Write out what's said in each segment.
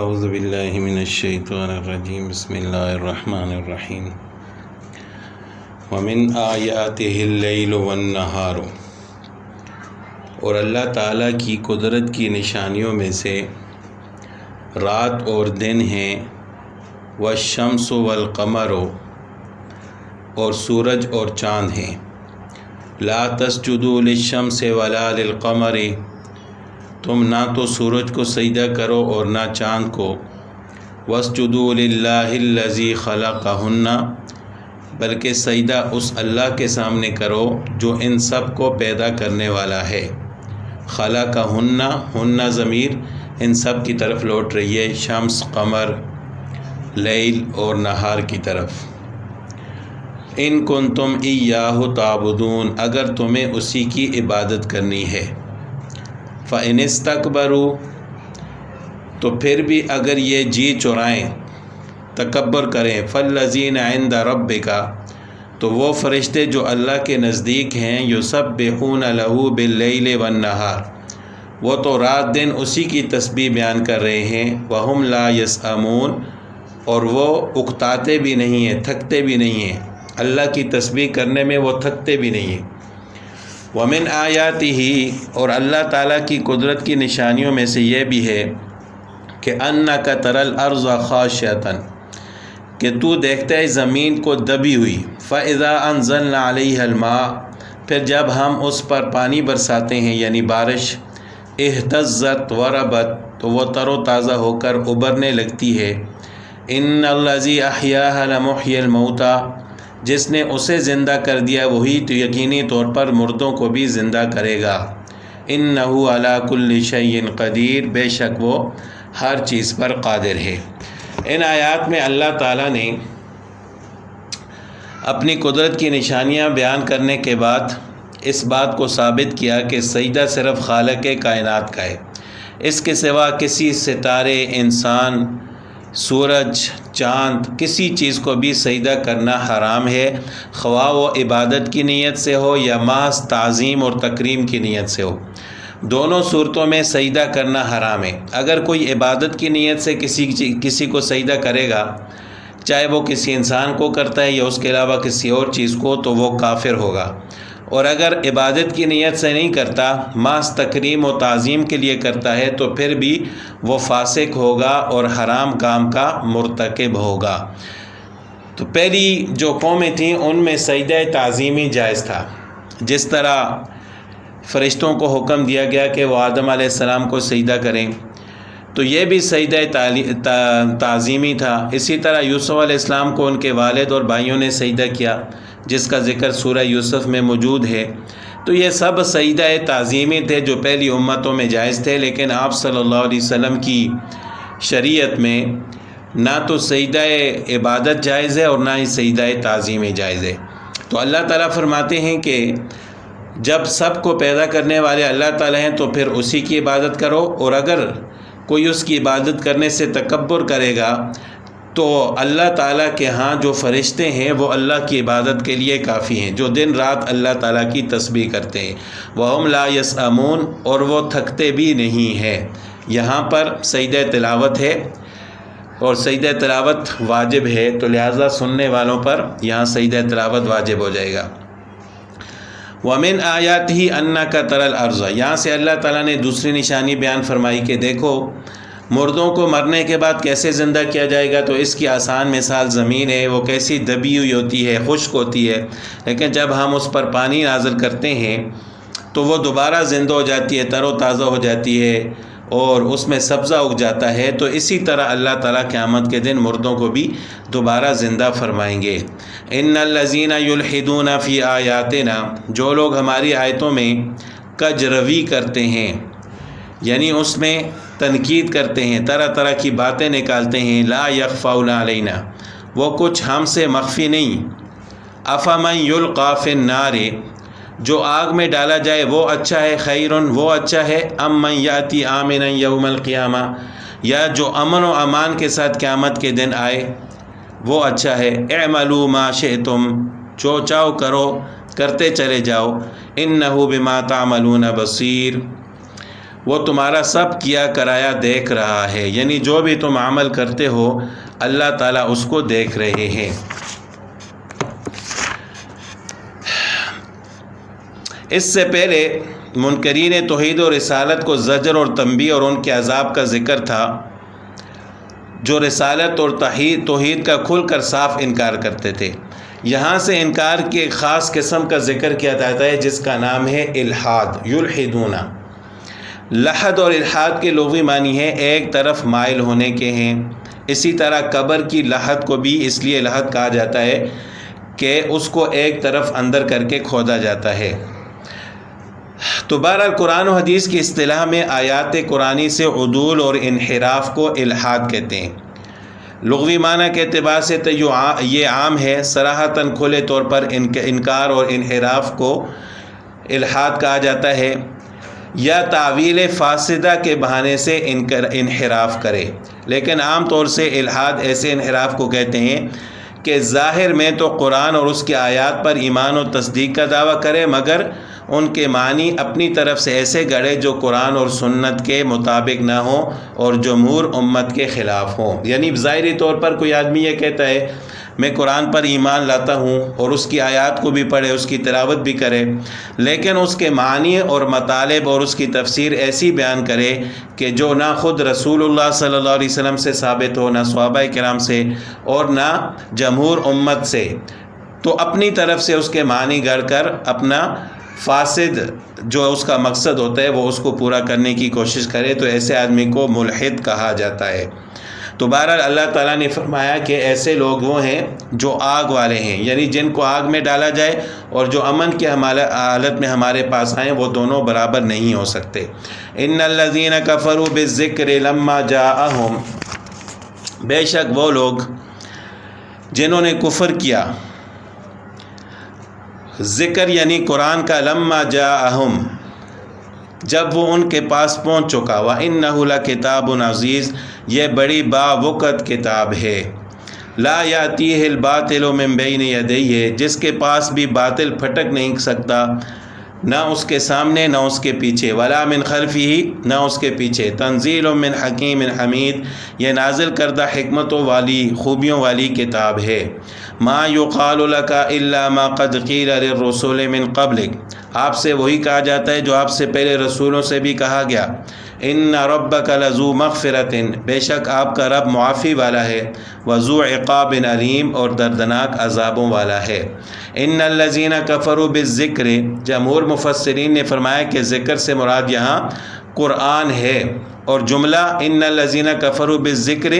اعوذ باللہ من الشیطان الرجیم بسم اللہ الرحمن الرحیم ومن آیاتہ اللیل والنہار، اور اللہ تعالیٰ کی قدرت کی نشانیوں میں سے رات اور دن ہیں، والشمس والقمر، اور سورج اور چاند ہیں، لا تسجدوا للشمس ولا للقمر، تم نہ تو سورج کو سجدہ کرو اور نہ چاند کو، واسجدوا للہ الذی خلقہن، بلکہ سجدہ اس اللہ کے سامنے کرو جو ان سب کو پیدا کرنے والا ہے۔ خلقہن، ہن ضمیر ان سب کی طرف لوٹ رہی ہے، شمس، قمر، لیل اور نہار کی طرف۔ ان کنتم ایاہ تعبدون، اگر تمہیں اسی کی عبادت کرنی ہے۔ فَإِنِ اسْتَكْبَرُوا، تو پھر بھی اگر یہ جی چرائیں، تکبر کریں، فَالَّذِينَ عِنْدَ رَبِّكَ، تو وہ فرشتے جو اللہ کے نزدیک ہیں، يُسَبِّحُونَ لَهُ بِاللَّيْلِ وَالنَّهَارِ، وہ تو رات دن اسی کی تسبیح بیان کر رہے ہیں، وَهُمْ لَا يَسْأَمُونَ، اور وہ اکتاتے بھی نہیں ہیں، تھکتے بھی نہیں ہیں، اللہ کی تسبیح کرنے میں وہ تھکتے بھی نہیں ہیں۔ وَمِنْ آیاتہ، اور اللہ تعالیٰ کی قدرت کی نشانیوں میں سے یہ بھی ہے کہ أَنَّكَ تَرَى الْأَرْضَ خَاشِعَةً، کہ تو دیکھتا ہے زمین کو دبی ہوئی، فَإِذَا أَنزَلْنَا عَلَيْهَا الْمَاءَ، پھر جب ہم اس پر پانی برساتے ہیں یعنی بارش، اهْتَزَّتْ وَرَبَتْ، تو وہ تر و تازہ ہو کر ابھرنے لگتی ہے۔ إِنَّ الَّذِي أَحْيَاهَا لَمُحْيِي الْمَوْتَى، جس نے اسے زندہ کر دیا وہی تو یقینی طور پر مردوں کو بھی زندہ کرے گا۔ إِنَّهُ عَلَى كُلِّ شَيْءٍ قَدِيرٌ، بے شک وہ ہر چیز پر قادر ہے۔ ان آیات میں اللہ تعالیٰ نے اپنی قدرت کی نشانیاں بیان کرنے کے بعد اس بات کو ثابت کیا کہ سجدہ صرف خالق کائنات کا ہے، اس کے سوا کسی ستارے، انسان، سورج، چاند، کسی چیز کو بھی سجدہ کرنا حرام ہے، خواہ وہ عبادت کی نیت سے ہو یا محض تعظیم اور تکریم کی نیت سے ہو۔ دونوں صورتوں میں سجدہ کرنا حرام ہے۔ اگر کوئی عبادت کی نیت سے کسی کو سجدہ کرے گا، چاہے وہ کسی انسان کو کرتا ہے یا اس کے علاوہ کسی اور چیز کو، تو وہ کافر ہوگا۔ اور اگر عبادت کی نیت سے نہیں کرتا، محض تکریم و تعظیم کے لیے کرتا ہے، تو پھر بھی وہ فاسق ہوگا اور حرام کام کا مرتکب ہوگا۔ تو پہلی جو قومیں تھیں ان میں سجدہ تعظیمی جائز تھا، جس طرح فرشتوں کو حکم دیا گیا کہ وہ آدم علیہ السلام کو سجدہ کریں، تو یہ بھی سجدہ تعظیمی تھا۔ اسی طرح یوسف علیہ السلام کو ان کے والد اور بھائیوں نے سجدہ کیا، جس کا ذکر سورہ یوسف میں موجود ہے۔ تو یہ سب سجدہ تعظیمی تھے جو پہلی امتوں میں جائز تھے، لیکن آپ صلی اللہ علیہ وسلم کی شریعت میں نہ تو سجدہ عبادت جائز ہے اور نہ ہی سجدہ تعظیمی جائز ہے۔ تو اللہ تعالیٰ فرماتے ہیں کہ جب سب کو پیدا کرنے والے اللہ تعالیٰ ہیں تو پھر اسی کی عبادت کرو، اور اگر کوئی اس کی عبادت کرنے سے تکبر کرے گا تو اللہ تعالیٰ کے ہاں جو فرشتے ہیں وہ اللہ کی عبادت کے لیے کافی ہیں، جو دن رات اللہ تعالیٰ کی تسبیح کرتے ہیں۔ وَهُمْ لَا يَسْأَمُونَ، اور وہ تھکتے بھی نہیں ہیں۔ یہاں پر سجدہ تلاوت ہے اور سجدہ تلاوت واجب ہے، تو لہٰذا سننے والوں پر یہاں سجدہ تلاوت واجب ہو جائے گا۔ وَمِنْ آیَاتِهِ أَنَّكَ تَرَى الْأَرْضَ، یہاں سے اللہ تعالیٰ نے دوسری نشانی بیان فرمائی کہ دیکھو مردوں کو مرنے کے بعد کیسے زندہ کیا جائے گا۔ تو اس کی آسان مثال زمین ہے، وہ کیسی دبی ہوئی ہوتی ہے، خشک ہوتی ہے، لیکن جب ہم اس پر پانی نازل کرتے ہیں تو وہ دوبارہ زندہ ہو جاتی ہے، تر و تازہ ہو جاتی ہے اور اس میں سبزہ اگ جاتا ہے۔ تو اسی طرح اللہ تعالیٰ قیامت کے دن مردوں کو بھی دوبارہ زندہ فرمائیں گے۔ ان الذین یلحدون فی آیاتنا، جو لوگ ہماری آیتوں میں کج روی کرتے ہیں، یعنی اس میں تنقید کرتے ہیں، طرح طرح کی باتیں نکالتے ہیں، لا یخفون علینا، وہ کچھ ہم سے مخفی نہیں۔ افمن یلقی فی النار، جو آگ میں ڈالا جائے وہ اچھا ہے، خیر، وہ اچھا ہے، ام من یاتی آمنا یوم القیامہ، یا جو امن و امان کے ساتھ قیامت کے دن آئے وہ اچھا ہے۔ اعملوا ما شئتم، جو چاہو کرو، کرتے چلے جاؤ، انہ بما تعملون بصیر، وہ تمہارا سب کیا کرایا دیکھ رہا ہے، یعنی جو بھی تم عمل کرتے ہو اللہ تعالیٰ اس کو دیکھ رہے ہیں۔ اس سے پہلے منکرین توحید و رسالت کو زجر اور تنبیہ اور ان کے عذاب کا ذکر تھا، جو رسالت اور توحید کا کھل کر صاف انکار کرتے تھے۔ یہاں سے انکار کی ایک خاص قسم کا ذکر کیا جاتا ہے جس کا نام ہے الحاد، یلحدون۔ لحد اور الحاد کے لغوی معنی ہے ایک طرف مائل ہونے کے ہیں۔ اسی طرح قبر کی لحد کو بھی اس لیے لحد کہا جاتا ہے کہ اس کو ایک طرف اندر کر کے کھودا جاتا ہے۔ تو بہرحال قرآن و حدیث کی اصطلاح میں آیات قرآنی سے عدول اور انحراف کو الحاد کہتے ہیں۔ لغوی معنی کے اعتبار سے تو یہ عام ہے، صراحتاً کھلے طور پر انکار اور انحراف کو الحاد کہا جاتا ہے، یا تعویل فاسدہ کے بہانے سے انحراف کرے۔ لیکن عام طور سے الحاد ایسے انحراف کو کہتے ہیں کہ ظاہر میں تو قرآن اور اس کی آیات پر ایمان و تصدیق کا دعویٰ کرے، مگر ان کے معنی اپنی طرف سے ایسے گڑھے جو قرآن اور سنت کے مطابق نہ ہوں اور جمہور امت کے خلاف ہوں۔ یعنی ظاہری طور پر کوئی آدمی یہ کہتا ہے میں قرآن پر ایمان لاتا ہوں اور اس کی آیات کو بھی پڑھے، اس کی تلاوت بھی کرے، لیکن اس کے معنی اور مطالب اور اس کی تفسیر ایسی بیان کرے کہ جو نہ خود رسول اللہ صلی اللہ علیہ وسلم سے ثابت ہو، نہ صحابہ کرام سے، اور نہ جمہور امت سے، تو اپنی طرف سے اس کے معنی گڑھ کر اپنا فاسد جو اس کا مقصد ہوتا ہے وہ اس کو پورا کرنے کی کوشش کرے، تو ایسے آدمی کو ملحد کہا جاتا ہے۔ تو بہرحال اللہ تعالیٰ نے فرمایا کہ ایسے لوگ وہ ہیں جو آگ والے ہیں، یعنی جن کو آگ میں ڈالا جائے اور جو امن کی حالت میں ہمارے پاس آئیں، وہ دونوں برابر نہیں ہو سکتے۔ ان الذین کفروا بالذکر لما جاءہم، بے شک وہ لوگ جنہوں نے کفر کیا، ذکر یعنی قرآن کا، لما جاءہم جب وہ ان کے پاس پہنچ چکا، وَإِنَّهُ لَكِتَابٌ عزیز، یہ بڑی باوقت کتاب ہے، لا یاتیہ الباطل من بین یدیہ، جس کے پاس بھی باطل پھٹک نہیں سکتا، نہ اس کے سامنے نہ اس کے پیچھے، ولا من خلفہ، نہ اس کے پیچھے، تنزیل من حکیم حمید، یہ نازل کردہ حکمتوں والی خوبیوں والی کتاب ہے۔ ما یقال لک الا ما قد قیل للرسل من قبلک، آپ سے وہی کہا جاتا ہے جو آپ سے پہلے رسولوں سے بھی کہا گیا۔ ان ربک لذو مغفرۃ، بے شک آپ کا رب معافی والا ہے، وذو عقاب علیم، اور دردناک عذابوں والا ہے۔ ان الذین کفروا بالذکر، جمہور مفسرین نے فرمایا کہ ذکر سے مراد یہاں قرآن ہے، اور جملہ ان الذین کفروا بالذکر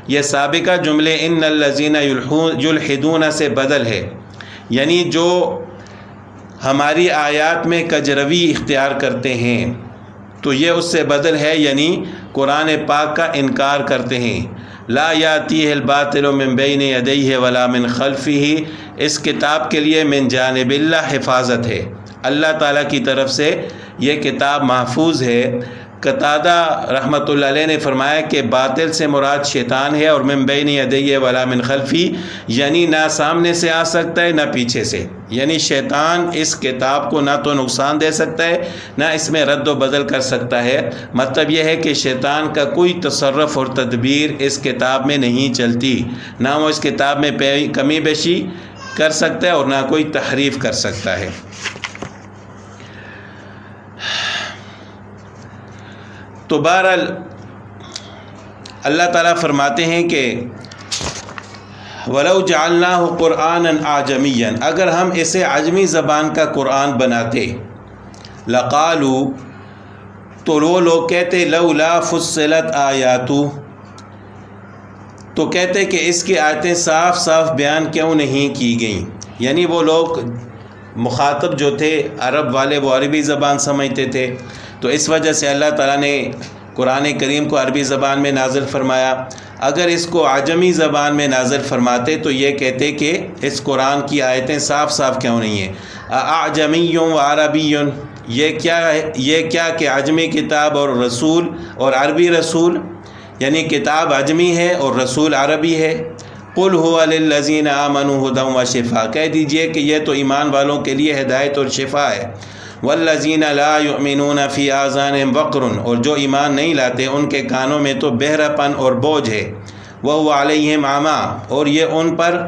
یہ سابقہ جملے ان الذین یلحدون سے بدل ہے، یعنی جو ہماری آیات میں کجروی اختیار کرتے ہیں تو یہ اس سے بدل ہے، یعنی قرآن پاک کا انکار کرتے ہیں۔ لا یاتیہ الباطل من بین یدیہ ولا من خلفہ، اس کتاب کے لیے من جانب اللہ حفاظت ہے، اللہ تعالیٰ کی طرف سے یہ کتاب محفوظ ہے۔ قتادہ رحمۃ اللہ علیہ نے فرمایا کہ باطل سے مراد شیطان ہے، اور من بین یدیہ ولا من خلفی یعنی نہ سامنے سے آ سکتا ہے نہ پیچھے سے، یعنی شیطان اس کتاب کو نہ تو نقصان دے سکتا ہے نہ اس میں رد و بدل کر سکتا ہے۔ مطلب یہ ہے کہ شیطان کا کوئی تصرف اور تدبیر اس کتاب میں نہیں چلتی، نہ وہ اس کتاب میں کمی بیشی کر سکتا ہے اور نہ کوئی تحریف کر سکتا ہے۔ تو بہرحال اللہ تعالیٰ فرماتے ہیں کہ وَلَوْ جَعَلْنَاهُ قُرْآنًا أَعْجَمِيًّا، اگر ہم اسے عجمی زبان کا قرآن بناتے، لَقَالُوا، تو وہ لوگ کہتے لَوْلَا فُصِّلَتْ آیَاتُهُ، تو کہتے کہ اس کی آیتیں صاف صاف بیان کیوں نہیں کی گئیں، یعنی وہ لوگ مخاطب جو تھے عرب والے وہ عربی زبان سمجھتے تھے، تو اس وجہ سے اللہ تعالیٰ نے قرآن کریم کو عربی زبان میں نازل فرمایا۔ اگر اس کو عجمی زبان میں نازل فرماتے تو یہ کہتے کہ اس قرآن کی آیتیں صاف صاف کیوں نہیں ہیں۔ اعجمی و عربی، یہ کیا کہ عجمی کتاب اور رسول اور عربی رسول، یعنی کتاب عجمی ہے اور رسول عربی ہے۔ قل هو للذین آمنوا ھدی و شفاء، کہہ دیجئے کہ یہ تو ایمان والوں کے لیے ہدایت اور شفا ہے۔ والذین لا یؤمنون فی آذانہم وقر، اور جو ایمان نہیں لاتے ان کے کانوں میں تو بہرا پن اور بوجھ ہے، وہو علیہم عمی، اور یہ ان پر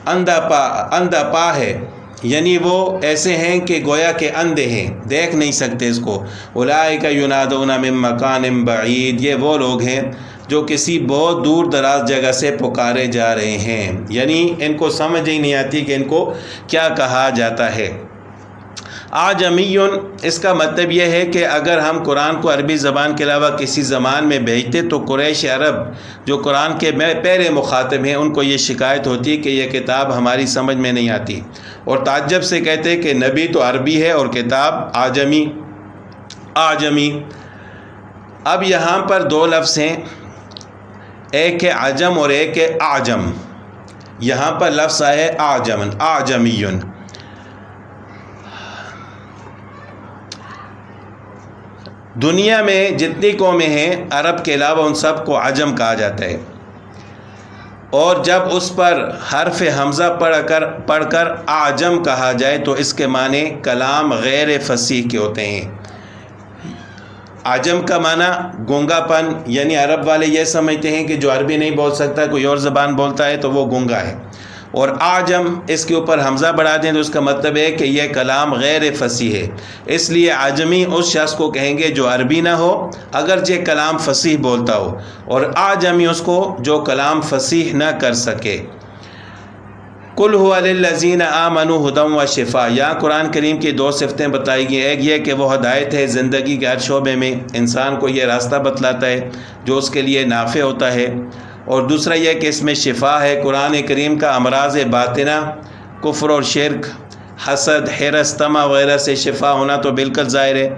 اندھا پا ہے، یعنی وہ ایسے ہیں کہ گویا کہ اندھے ہیں، دیکھ نہیں سکتے اس کو۔ اولئک ینادون من مکان بعید، یہ وہ لوگ ہیں جو کسی بہت دور دراز جگہ سے پکارے جا رہے ہیں، یعنی ان کو سمجھ ہی نہیں آتی کہ ان کو کیا کہا جاتا ہے۔ اعجمی، اس کا مطلب یہ ہے کہ اگر ہم قرآن کو عربی زبان کے علاوہ کسی زبان میں بھیجتے تو قریش عرب جو قرآن کے پہلے مخاطب ہیں ان کو یہ شکایت ہوتی کہ یہ کتاب ہماری سمجھ میں نہیں آتی، اور تعجب سے کہتے کہ نبی تو عربی ہے اور کتاب اعجمی۔ اب یہاں پر دو لفظ ہیں، ایک ہے عجم اور ایک ہے اعجم۔ یہاں پر لفظ ہے اعجمی۔ دنیا میں جتنی قومیں ہیں عرب کے علاوہ ان سب کو عجم کہا جاتا ہے، اور جب اس پر حرف حمزہ پڑھ کر اعجم کہا جائے تو اس کے معنی کلام غیر فصیح کے ہوتے ہیں۔ عجم کا معنی گونگا پن، یعنی عرب والے یہ سمجھتے ہیں کہ جو عربی نہیں بول سکتا کوئی اور زبان بولتا ہے تو وہ گونگا ہے، اور اعجم اس کے اوپر حمزہ بڑھا دیں تو اس کا مطلب ہے کہ یہ کلام غیر فصیح ہے۔ اس لیے عجمی اس شخص کو کہیں گے جو عربی نہ ہو اگرچہ کلام فصیح بولتا ہو، اور اعجمی اس کو جو کلام فصیح نہ کر سکے۔ قل هو للذین آمنوا ھدی و شفاء، یہاں قرآن کریم کی دو صفتیں بتائی گئی، ایک یہ کہ وہ ہدایت ہے زندگی کے ہر شعبے میں، انسان کو یہ راستہ بتلاتا ہے جو اس کے لیے نافع ہوتا ہے، اور دوسرا یہ کہ اس میں شفا ہے۔ قرآن کریم کا امراض باطنہ، کفر اور شرک، حسد، حرص، طمع وغیرہ سے شفا ہونا تو بالکل ظاہر ہے،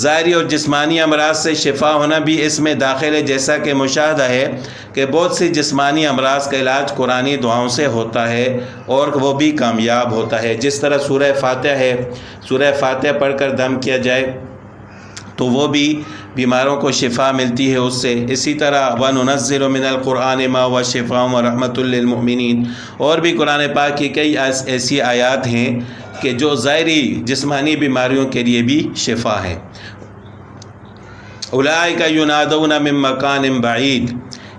ظاہری اور جسمانی امراض سے شفا ہونا بھی اس میں داخل ہے، جیسا کہ مشاہدہ ہے کہ بہت سی جسمانی امراض کا علاج قرآنی دعاؤں سے ہوتا ہے اور وہ بھی کامیاب ہوتا ہے، جس طرح سورہ فاتحہ ہے، سورہ فاتحہ پڑھ کر دم کیا جائے تو وہ بھی بیماروں کو شفا ملتی ہے اس سے۔ اسی طرح وَنُنَزِّلُ مِنَ الْقُرْآنِ مَا هُوَ شِفَاءٌ وَرَحْمَةٌ لِّلْمُؤْمِنِينَ، اور بھی قرآن پاک کی کئی ایسی آیات ہیں کہ جو ظاہری جسمانی بیماریوں کے لیے بھی شفا ہیں۔ اولئک ینادون من مکان بعید،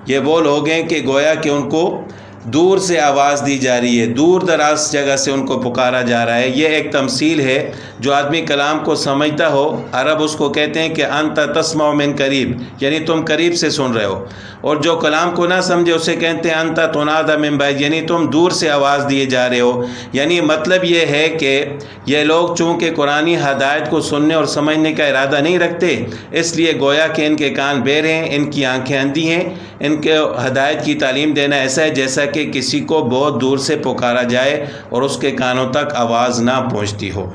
یہ وہ لوگ ہیں کہ گویا کہ ان کو دور سے آواز دی جا رہی ہے، دور دراز جگہ سے ان کو پکارا جا رہا ہے۔ یہ ایک تمثیل ہے، جو آدمی کلام کو سمجھتا ہو عرب اس کو کہتے ہیں کہ انت تسمع من قریب، یعنی تم قریب سے سن رہے ہو، اور جو کلام کو نہ سمجھے اسے کہتے ہیں انت تنادی من بعید، یعنی تم دور سے آواز دیے جا رہے ہو۔ یعنی مطلب یہ ہے کہ یہ لوگ چونکہ قرآنی ہدایت کو سننے اور سمجھنے کا ارادہ نہیں رکھتے، اس لیے گویا کہ ان کے کان بہر ہیں، ان کی آنکھیں اندھی ہیں، ان کے ہدایت کی تعلیم دینا ایسا ہے جیسا کہ کسی کو بہت دور سے پکارا جائے اور اس کے کانوں تک آواز نہ پہنچتی ہو۔